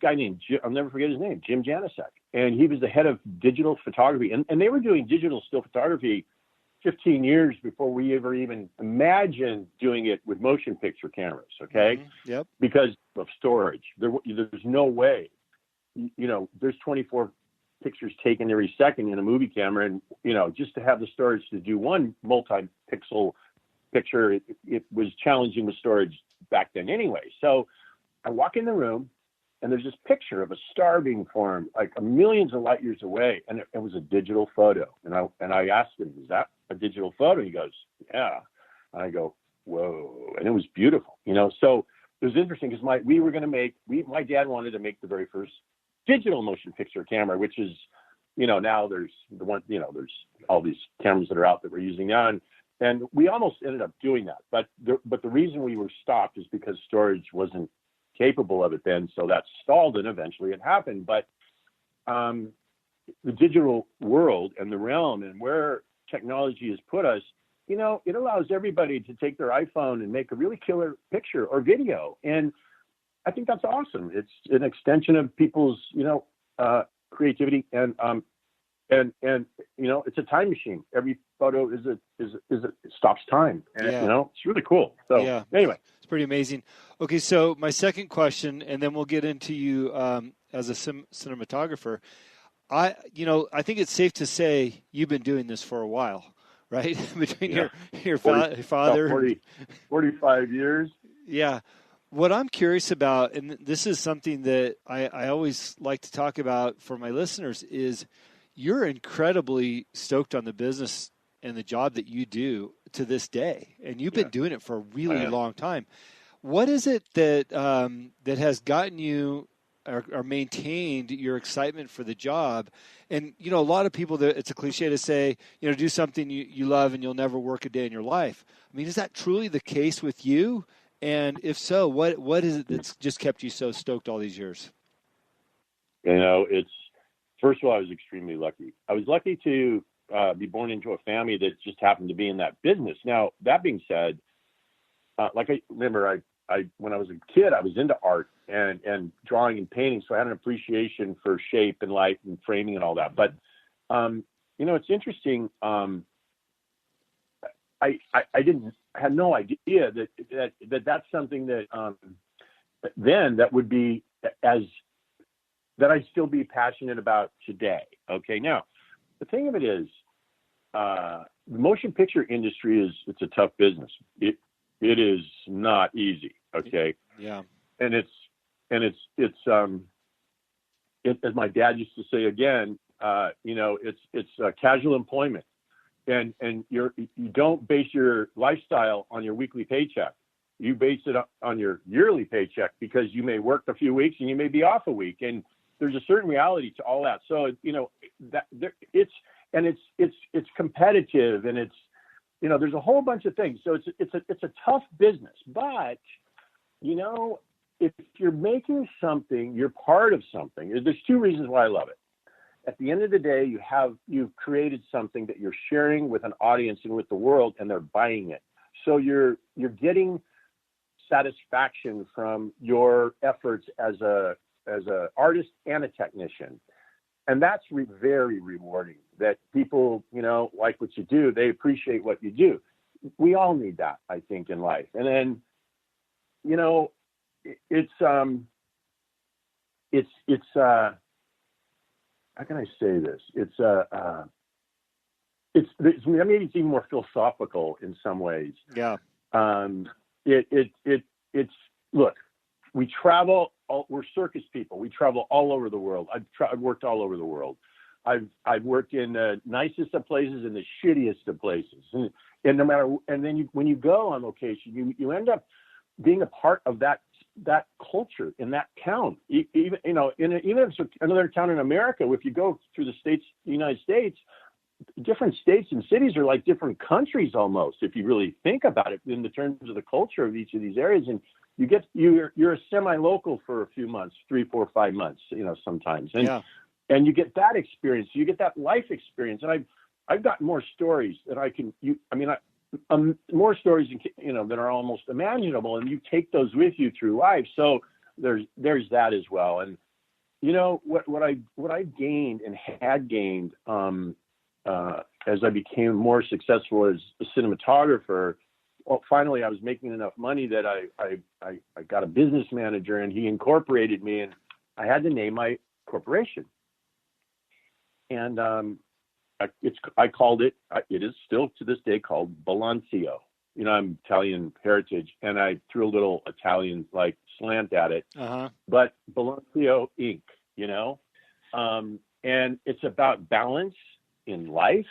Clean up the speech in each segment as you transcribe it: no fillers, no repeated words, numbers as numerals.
guy named Jim, I'll never forget his name, Jim Janicek. And he was the head of digital photography. And they were doing digital still photography 15 years before we ever even imagined doing it with motion picture cameras, okay? Yep. Because of storage. There's no way. There's 24 pictures taken every second in a movie camera. And, just to have the storage to do one multi-pixel picture, it was challenging with storage back then anyway. So I walk in the room, and there's this picture of a star being formed, like millions of light years away, and it was a digital photo. And I asked him, "Is that a digital photo?" He goes, "Yeah." And I go, "Whoa!" And it was beautiful, So it was interesting because my dad wanted to make the very first digital motion picture camera, which is, now there's there's all these cameras that are out that we're using now, and we almost ended up doing that. But the reason we were stopped is because storage wasn't capable of it then, so that stalled, and eventually it happened. But the digital world and the realm and where technology has put us, it allows everybody to take their iPhone and make a really killer picture or video, and I think that's awesome. It's an extension of people's creativity, and it's a time machine. Every photo it stops time, and it's really cool. So anyway, it's pretty amazing. Okay, so my second question, and then we'll get into you as a cinematographer. I think it's safe to say you've been doing this for a while, right? Between your father, 45 years. Yeah. What I'm curious about, and this is something that I always like to talk about for my listeners, is you're incredibly stoked on the business and the job that you do to this day, and you've been doing it for a really long time. What is it that that has gotten you or maintained your excitement for the job? And a lot of people, it's a cliche to say, do something you love and you'll never work a day in your life. I mean, is that truly the case with you? And if so, what is it that's just kept you so stoked all these years? It's, first of all, I was extremely lucky. I was lucky to be born into a family that just happened to be in that business. Now, that being said, I remember when I was a kid, I was into art and drawing and painting, so I had an appreciation for shape and light and framing and all that. But it's interesting. I had no idea that's something that then that would be that I'd still be passionate about today. Okay, now the thing of it is, the motion picture industry it's a tough business. It is not easy. Okay. Yeah. And it's as my dad used to say again, it's casual employment. And you don't base your lifestyle on your weekly paycheck. You base it on your yearly paycheck, because you may work a few weeks and you may be off a week, and there's a certain reality to all that. So it's competitive, and it's there's a whole bunch of things. So it's a tough business, but if you're making something, you're part of something. There's two reasons why I love it. At the end of the day, you've created something that you're sharing with an audience and with the world, and they're buying it. So you're getting satisfaction from your efforts as a artist and a technician, and that's very rewarding. That people like what you do, they appreciate what you do. We all need that, I think, in life. And then it's how can I say this? Maybe it's even more philosophical in some ways. Yeah. It's look, we travel. We're circus people. We travel all over the world. I've worked all over the world. I've worked in the nicest of places and the shittiest of places. And no matter, and then when you go on location, you end up being a part of that culture in that town. Even even if it's another town in America, if you go through the United States, different states and cities are like different countries almost, if you really think about it in the terms of the culture of each of these areas. And you're a semi-local for a few months, 3, 4, 5 months, sometimes. And you get that experience, you get that life experience. And I've got more stories that more stories, that are almost imaginable, and you take those with you through life. So there's that as well. And what I gained and had gained as I became more successful as a cinematographer. Well, finally, I was making enough money that I got a business manager, and he incorporated me, and I had to name my corporation. And I called it. It is still to this day called Balancio. I'm Italian heritage, and I threw a little Italian like slant at it. Uh-huh. But Balancio Inc. And it's about balance in life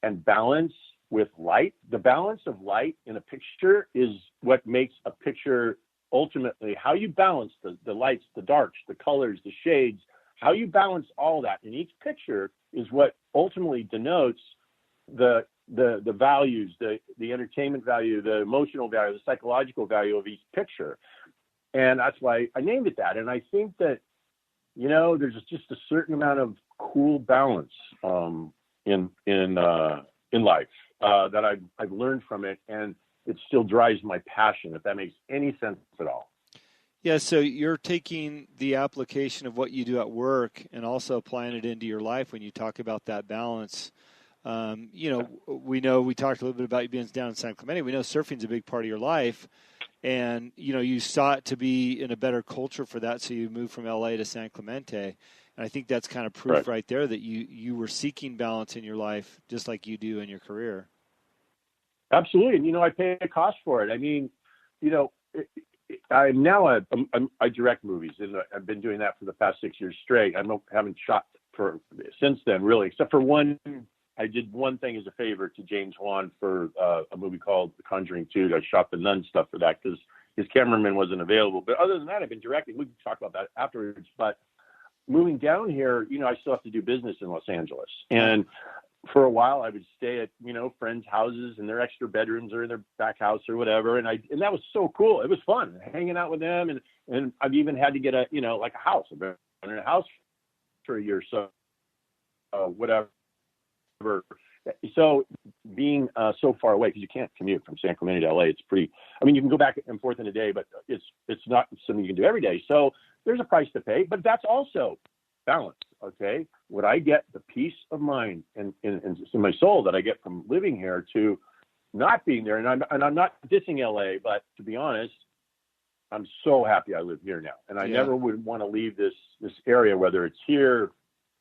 and balance with light. The balance of light in a picture is what makes a picture ultimately. How you balance the lights, the darks, the colors, the shades, how you balance all that in each picture is what ultimately denotes the values, the entertainment value, the emotional value, the psychological value of each picture. And that's why I named it that. And I think that, there's just a certain amount of cool balance in life that I've learned from it, and it still drives my passion, if that makes any sense at all. Yeah, so you're taking the application of what you do at work and also applying it into your life when you talk about that balance. We talked a little bit about you being down in San Clemente. We know surfing's a big part of your life, and you sought to be in a better culture for that, so you moved from LA to San Clemente. And I think that's kind of proof right there that you were seeking balance in your life, just like you do in your career. Absolutely, and I pay a cost for it. I mean, I'm now I direct movies, and I've been doing that for the past 6 years straight. I haven't shot since then, really, except for one. I did one thing as a favor to James Wan for a movie called The Conjuring 2. I shot the nun stuff for that because his cameraman wasn't available. But other than that, I've been directing. We can talk about that afterwards. But moving down here, I still have to do business in Los Angeles. And for a while, I would stay at, friends' houses in their extra bedrooms or in their back house or whatever. And that was so cool. It was fun hanging out with them. And I've even had to get a house. I've been in a house for a year or so, whatever. So being so far away, because you can't commute from San Clemente to LA, it's pretty. I mean, you can go back and forth in a day, but it's not something you can do every day. So there's a price to pay, but that's also balance. Okay, what I get, the peace of mind and in my soul that I get from living here to not being there, and I'm not dissing LA, but to be honest, I'm so happy I live here now, and I never would want to leave this area, whether it's here,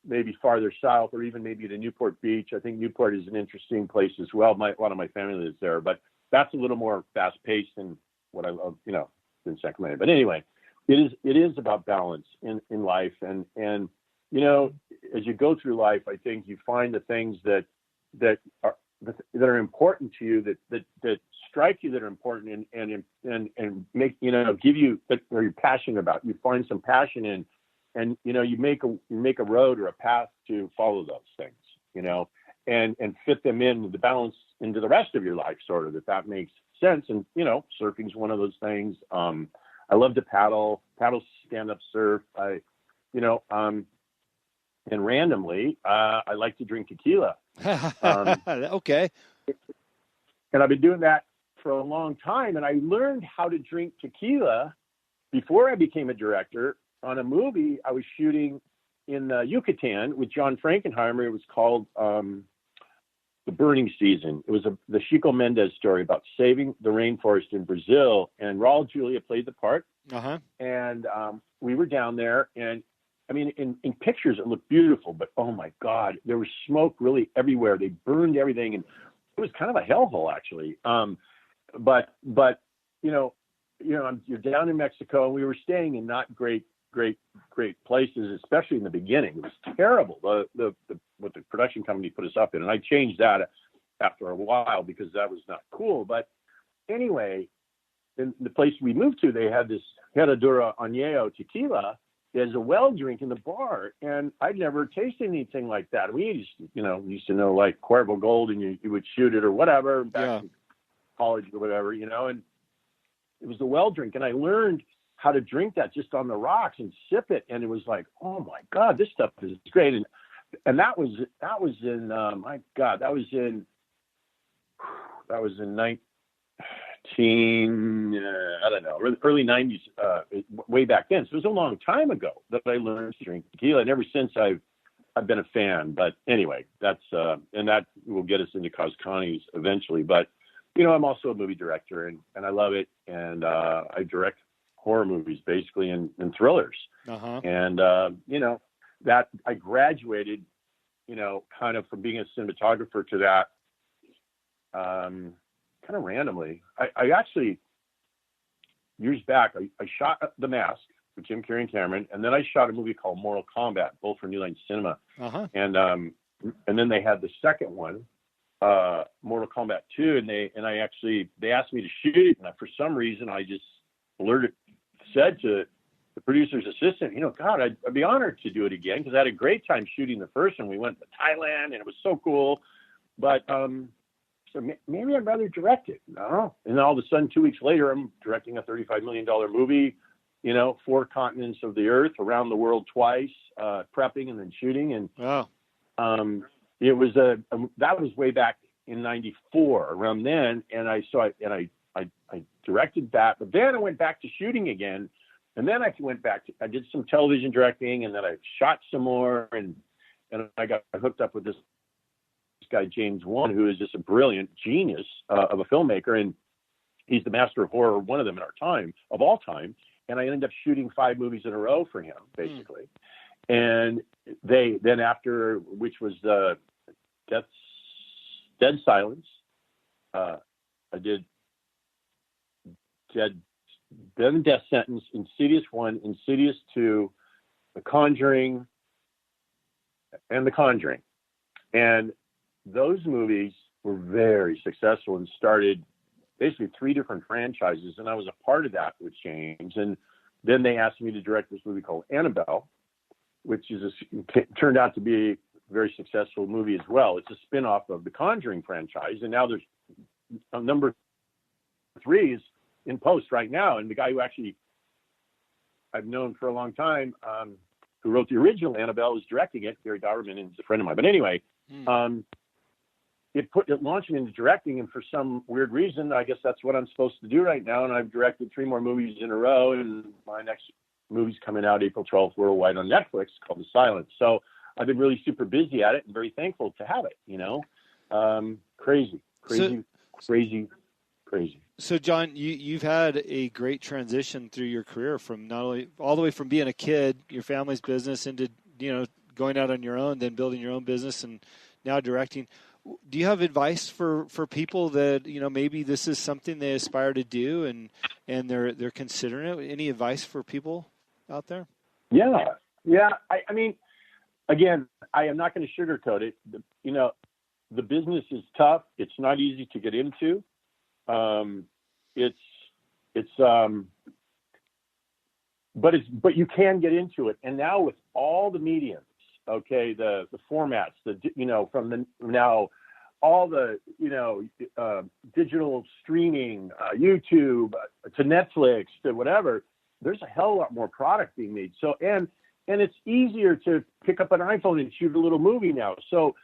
maybe farther south, or even maybe to Newport Beach. I think Newport is an interesting place as well. A lot of my family lives there, but that's a little more fast-paced than what I love, than San Clemente. But anyway, it is about balance in life, and as you go through life, I think you find the things that are important to you, that strike you, that are important, and make give you that you're passionate about. You find some passion in. And you make a road or a path to follow those things, and fit them in the balance into the rest of your life, sort of, if that makes sense. And surfing's one of those things. I love to paddle stand-up surf. And randomly, I like to drink tequila. Okay. And I've been doing that for a long time. And I learned how to drink tequila before I became a director. On a movie I was shooting in Yucatan with John Frankenheimer. It was called The Burning Season. It was the Chico Mendes story about saving the rainforest in Brazil, and Raul Julia played the part. Uh-huh. And we were down there, and I mean, in pictures it looked beautiful, but oh my God, there was smoke really everywhere. They burned everything, and it was kind of a hellhole, actually. But you're down in Mexico, and we were staying in not great places, especially in the beginning. It was terrible, what the production company put us up in. And I changed that after a while because that was not cool. But anyway, in the place we moved to, they had this Herradura Añejo tequila as a well drink in the bar. And I'd never tasted anything like that. We used to know like Cuervo Gold, and you would shoot it or whatever back in college or whatever, and it was the well drink. And I learned how to drink that just on the rocks and sip it, and it was like, oh my God, this stuff is great. And that was in my God, that was in I don't know, early 90s, way back then. So it was a long time ago that I learned to drink tequila. And ever since I've been a fan. But anyway, that's, and that will get us into Cazcanes eventually. But, you know, I'm also a movie director and I love it. And I direct horror movies basically and thrillers. Uh-huh. And, you know, that I graduated, you know, kind of from being a cinematographer to that, kind of randomly. I actually, years back, I shot The Mask with Jim Carrey and Cameron, and then I shot a movie called Mortal Kombat, both for New Line Cinema. Uh-huh. And then they had the second one, Mortal Kombat 2, and they asked me to shoot it, and for some reason I just said to the producer's assistant, you know, God, I'd be honored to do it again because I had a great time shooting the first one. We went to Thailand, and it was so cool, but so maybe I'd rather direct it. No. And then all of a sudden, 2 weeks later, I'm directing a $35 million movie, you know, 4 continents of the earth, around the world twice, prepping and then shooting. And wow. It was that was way back in '94, around then. And I directed that, but then I went back to shooting again. And then I did some television directing, and then I shot some more, and I got hooked up with this guy, James Wan, who is just a brilliant genius of a filmmaker, and he's the master of horror, one of them in our time, of all time. And I ended up shooting 5 movies in a row for him, basically. And then after, which was Dead Silence, I did then Death Sentence, Insidious 1, Insidious 2, The Conjuring, and The Conjuring. And those movies were very successful and started basically 3 different franchises. And I was a part of that with James. And then they asked me to direct this movie called Annabelle, which turned out to be a very successful movie as well. It's a spin-off of the Conjuring franchise. And now there's number 3 is in post right now. And the guy who actually I've known for a long time, who wrote the original Annabelle, is directing it. Gary Dauberman is a friend of mine. But anyway, it launched me into directing, and for some weird reason, I guess that's what I'm supposed to do right now. And I've directed 3 more movies in a row, and my next movie's coming out April 12th worldwide on Netflix, called The Silence. So I've been really super busy at it and very thankful to have it, you know. Crazy. So John, you've had a great transition through your career from not only all the way from being a kid, your family's business, into, you know, going out on your own, then building your own business, and now directing. Do you have advice for people that, you know, maybe this is something they aspire to do and they're considering it? Any advice for people out there? Yeah. I mean, again, I am not going to sugarcoat it. You know, the business is tough. It's not easy to get into. But you can get into it. And now with all the mediums, okay, the formats, from now, all the, digital streaming, YouTube to Netflix to whatever, there's a hell of a lot more product being made. So, and it's easier to pick up an iPhone and shoot a little movie now. So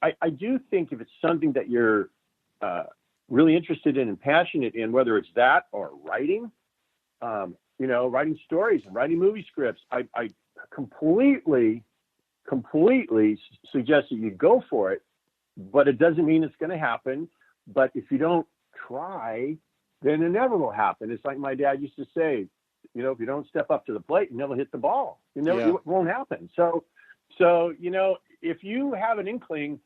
I do think if it's something that you're, really interested in and passionate in, whether it's that or writing, writing stories and writing movie scripts, I completely suggest that you go for it, but it doesn't mean it's going to happen. But if you don't try, then it never will happen. It's like my dad used to say, if you don't step up to the plate, you never hit the ball. It won't happen. So, if you have an inkling,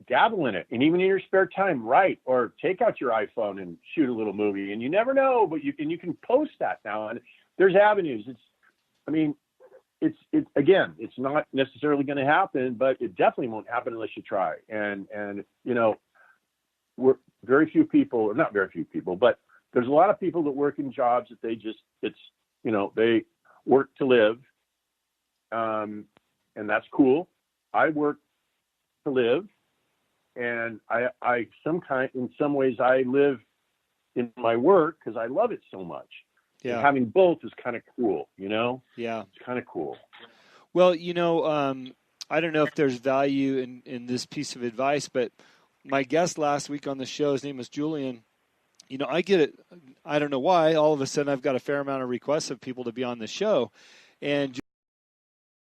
dabble in it, and even in your spare time, write or take out your iPhone and shoot a little movie. And you never know, but you can post that now, and there's avenues. It's not necessarily going to happen, but it definitely won't happen unless you try. And we're very few people, or not very few people, but there's a lot of people that work in jobs that they work to live, and that's cool. I work to live. And in some ways I live in my work because I love it so much. Yeah. And having both is kind of cool, Yeah. It's kind of cool. Well, I don't know if there's value in this piece of advice, but my guest last week on the show, his name was Julian. I get it. I don't know why. All of a sudden, I've got a fair amount of requests of people to be on the show. And